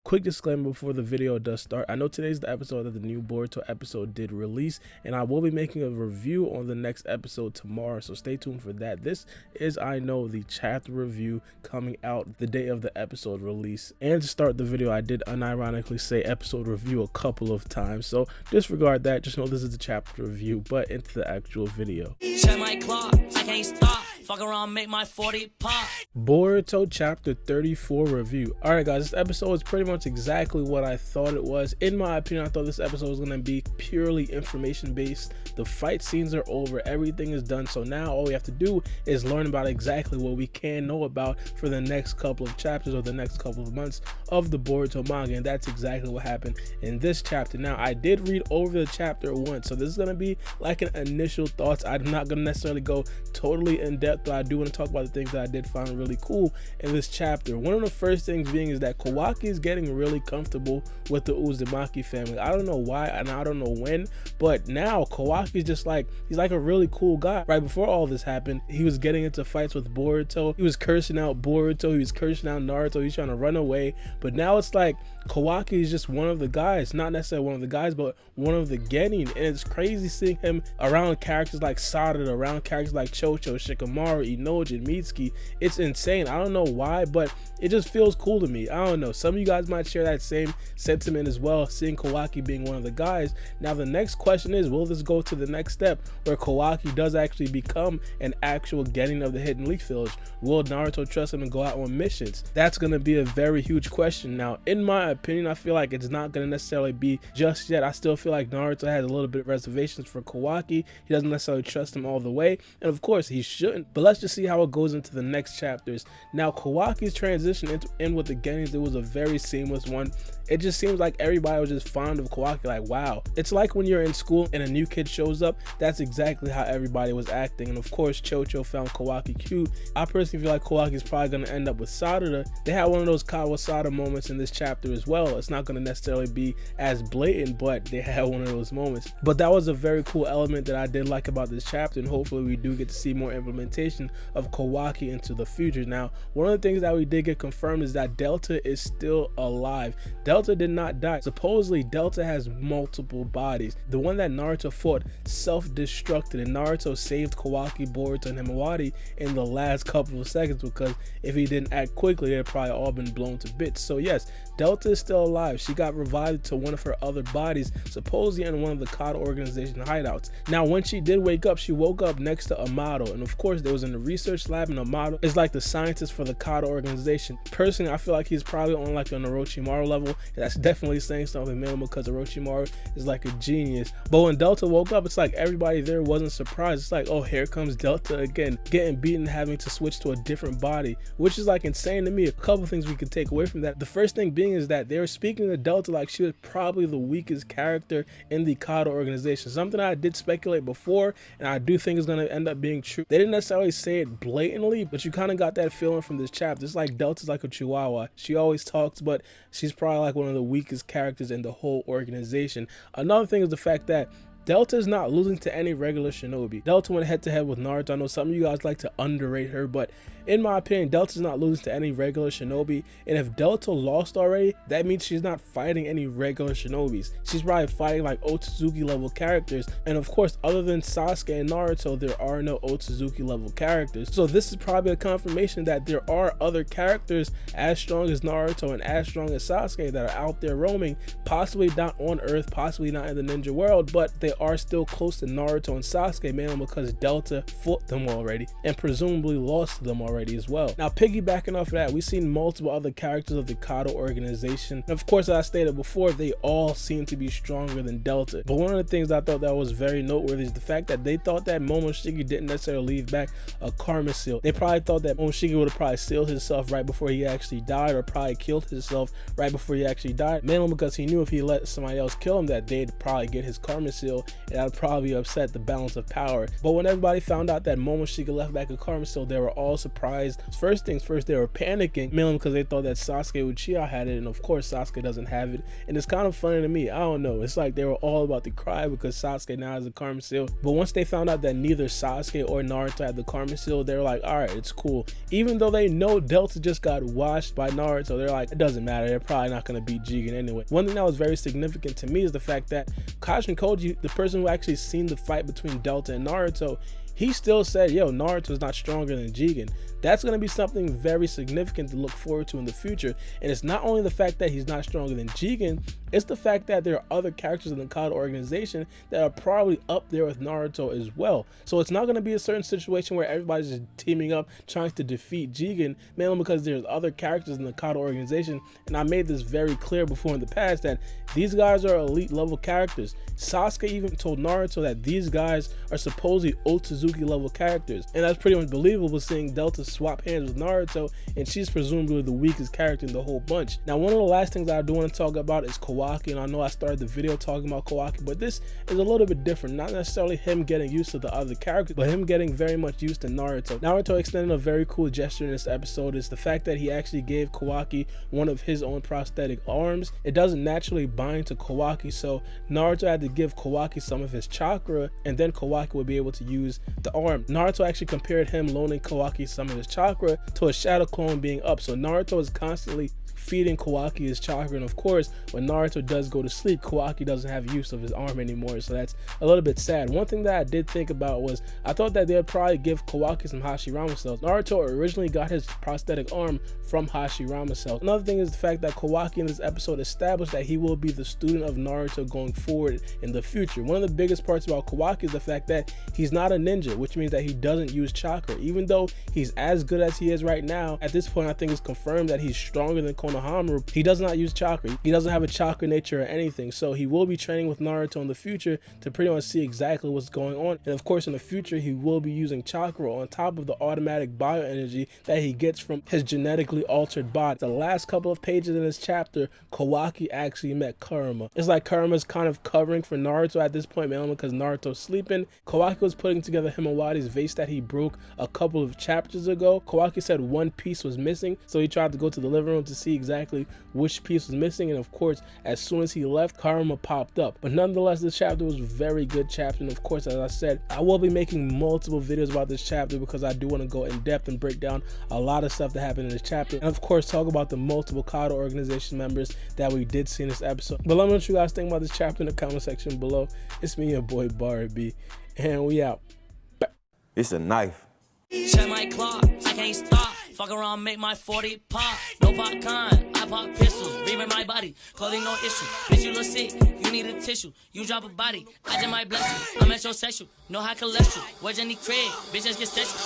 Quick disclaimer before the video does start. I know today's the episode that the new Boruto episode did release, and I will be making a review on the next episode tomorrow, so stay tuned for that. This is, I know, the chapter review coming out the day of the episode release. And to start the video, I did unironically say episode review a couple of times, so disregard that. Just know this is the chapter review, but into the actual video. Check my clock, I can't stop. Fuck around, make my 40 pop. Boruto Chapter 34 review. Alright guys, this episode is pretty much exactly what I thought it was. In my opinion, I thought this episode was going to be purely information based. The fight scenes are over, everything is done, so now all we have to do is learn about exactly what we can know about for the next couple of chapters or the next couple of months of the Boruto manga, and that's exactly what happened in this chapter. Now, I did read over the chapter once, so this is going to be like an initial thoughts. I'm not going to necessarily go totally in depth, but I do want to talk about the things that I did find really cool in this chapter. One of the first things being is that Kawaki is getting really comfortable with the Uzumaki family. I don't know why and I don't know when, but now Kawaki is just like, he's like a really cool guy. Right before all this happened, he was getting into fights with Boruto, he was cursing out Boruto, he was cursing out Naruto, he's trying to run away, but now it's like Kawaki is just one of the guys, not necessarily one of the guys, but one of the genin, and it's crazy seeing him around characters like Sarada, around characters like Chocho, Shikamaru, Inoji, and Mitsuki. It's insane. I don't know why, but it just feels cool to me. I don't know, some of you guys might share that same sentiment as well, seeing Kawaki being one of the guys. Now the next question is, will this go to the next step where Kawaki does actually become an actual genin of the Hidden Leaf Village? Will Naruto trust him to go out on missions? That's going to be a very huge question. Now, in my opinion, I feel like it's not going to necessarily be just yet. I still feel like Naruto has a little bit of reservations for Kawaki. He doesn't necessarily trust him all the way, and of course he shouldn't, but let's just see how it goes into the next chapters. Now, Kawaki's transition in with the genins, it was a very seamless one. It just seems like everybody was just fond of Kawaki, like wow. It's like when you're in school and a new kid shows up, that's exactly how everybody was acting. And of course Chocho found Kawaki cute. I personally feel like Kawaki's probably going to end up with Sarada. They had one of those Kawasada moments in this chapter as well. It's not going to necessarily be as blatant, but they had one of those moments. But that was a very cool element that I did like about this chapter, and hopefully we do get to see more implementation of Kawaki into the future. Now, one of the things that we did get confirmed is that Delta is still alive. Delta did not die. Supposedly Delta has multiple bodies. The one that Naruto fought self-destructed, and Naruto saved Kawaki, Boruto, and Himawari in the last couple of seconds, because if he didn't act quickly, they'd probably all been blown to bits. So yes, Delta is still alive. She got revived to one of her other bodies, supposedly in one of the COD organization hideouts. Now, when she did wake up, she woke up next to Amado, and of course there was in the research lab, and Amado is like the scientist for the COD organization. Personally, I feel like he's probably on like an Orochimaru level, and that's definitely saying something minimum, because Orochimaru is like a genius. But when Delta woke up, it's like everybody there wasn't surprised. It's like, oh, here comes Delta again, getting beaten, having to switch to a different body, which is like insane to me. A couple things we could take away from that. The first thing being is that they were speaking to Delta like she was probably the weakest character in the COD organization, something I did speculate before, and I do think is going to end up being true. They didn't necessarily say it blatantly, but you kind of got that feeling from this chapter. It's like Delta's like a chihuahua. She always talks, but she's probably like one of the weakest characters in the whole organization. Another thing is the fact that Delta is not losing to any regular shinobi. Delta went head to head with Naruto. I know some of you guys like to underrate her, but in my opinion, Delta's not losing to any regular shinobi. And if Delta lost already, that means she's not fighting any regular shinobis. She's probably fighting like Otsutsuki level characters. And of course, other than Sasuke and Naruto, there are no Otsutsuki level characters. So this is probably a confirmation that there are other characters as strong as Naruto and as strong as Sasuke that are out there roaming, possibly not on Earth, possibly not in the ninja world, but they are still close to Naruto and Sasuke, mainly because Delta fought them already and presumably lost to them already as well. Now, piggybacking off of that, we've seen multiple other characters of the Kado organization, and of course, as I stated before, they all seem to be stronger than Delta. But one of the things I thought that was very noteworthy is the fact that they thought that Momoshiki didn't necessarily leave back a karma seal. They probably thought that Momoshiki would have probably sealed himself right before he actually died, or probably killed himself right before he actually died, mainly because he knew if he let somebody else kill him that they'd probably get his karma seal, and that would probably upset the balance of power. But when everybody found out that Momoshiki left back a karma seal, they were all surprised surprised. First things first, they were panicking, mainly because they thought that Sasuke Uchiha had it, and of course Sasuke doesn't have it. And it's kind of funny to me, I don't know, it's like they were all about to cry because Sasuke now has the Karma Seal. But once they found out that neither Sasuke or Naruto had the Karma Seal, they were like, alright, it's cool. Even though they know Delta just got washed by Naruto, they're like, it doesn't matter, they're probably not going to beat Jigen anyway. One thing that was very significant to me is the fact that Kashin Koji, the person who actually seen the fight between Delta and Naruto, he still said, yo, Naruto's not stronger than Jigen. That's going to be something very significant to look forward to in the future. And it's not only the fact that he's not stronger than Jigen, it's the fact that there are other characters in the Kado organization that are probably up there with Naruto as well. So it's not going to be a certain situation where everybody's just teaming up trying to defeat Jigen, mainly because there's other characters in the Kado organization. And I made this very clear before in the past that these guys are elite level characters. Sasuke even told Naruto that these guys are supposedly Otsutsuki level characters. And that's pretty much believable, seeing Delta swap hands with Naruto, and she's presumably the weakest character in the whole bunch. Now, one of the last things I do want to talk about is Kawaki, and I know I started the video talking about Kawaki, but this is a little bit different. Not necessarily him getting used to the other characters, but him getting very much used to Naruto. Naruto extended a very cool gesture in this episode. Is the fact that he actually gave Kawaki one of his own prosthetic arms. It doesn't naturally bind to Kawaki, so Naruto had to give Kawaki some of his chakra, and then Kawaki would be able to use the arm. Naruto actually compared him loaning Kawaki some of his chakra to a shadow clone being up, so Naruto is constantly feeding Kawaki his chakra, and of course when Naruto does go to sleep, Kawaki doesn't have use of his arm anymore, so that's a little bit sad. One thing that I did think about was I thought that they'd probably give Kawaki some Hashirama cells. Naruto originally got his prosthetic arm from Hashirama cells. Another thing is the fact that Kawaki in this episode established that he will be the student of Naruto going forward in the future. One of the biggest parts about Kawaki is the fact that he's not a ninja, which means that he doesn't use chakra. Even though he's as good as he is right now, at this point I think it's confirmed that he's stronger than Konohamaru. He does not use chakra. He doesn't have a chakra nature or anything, so he will be training with Naruto in the future to pretty much see exactly what's going on. And of course in the future he will be using chakra on top of the automatic bioenergy that he gets from his genetically altered body. The last couple of pages in this chapter, Kawaki actually met Kurama. It's like Kurama's kind of covering for Naruto at this point, mainly because Naruto's sleeping. Kawaki was putting together Himawari's vase that he broke a couple of chapters ago. Kawaki said one piece was missing, so he tried to go to the living room to see exactly which piece was missing, and of course as soon as he left, Kurama popped up. But nonetheless, this chapter was a very good chapter, and of course, as I said, I will be making multiple videos about this chapter because I do want to go in depth and break down a lot of stuff that happened in this chapter, and of course talk about the multiple Kado organization members that we did see in this episode. But let me know what you guys think about this chapter in the comment section below. It's me, your boy Baara B, and we out. It's a knife. Check my clock, I can't stop. Fuck around, make my 40 pop. No popcorn, I pop pistols. Reaming my body, clothing no issue. Bitch, you look sick, you need a tissue. You drop a body, I just might bless you. I'm at your sexual, no high cholesterol. Where's Jenny Craig? Bitch, just get sexual.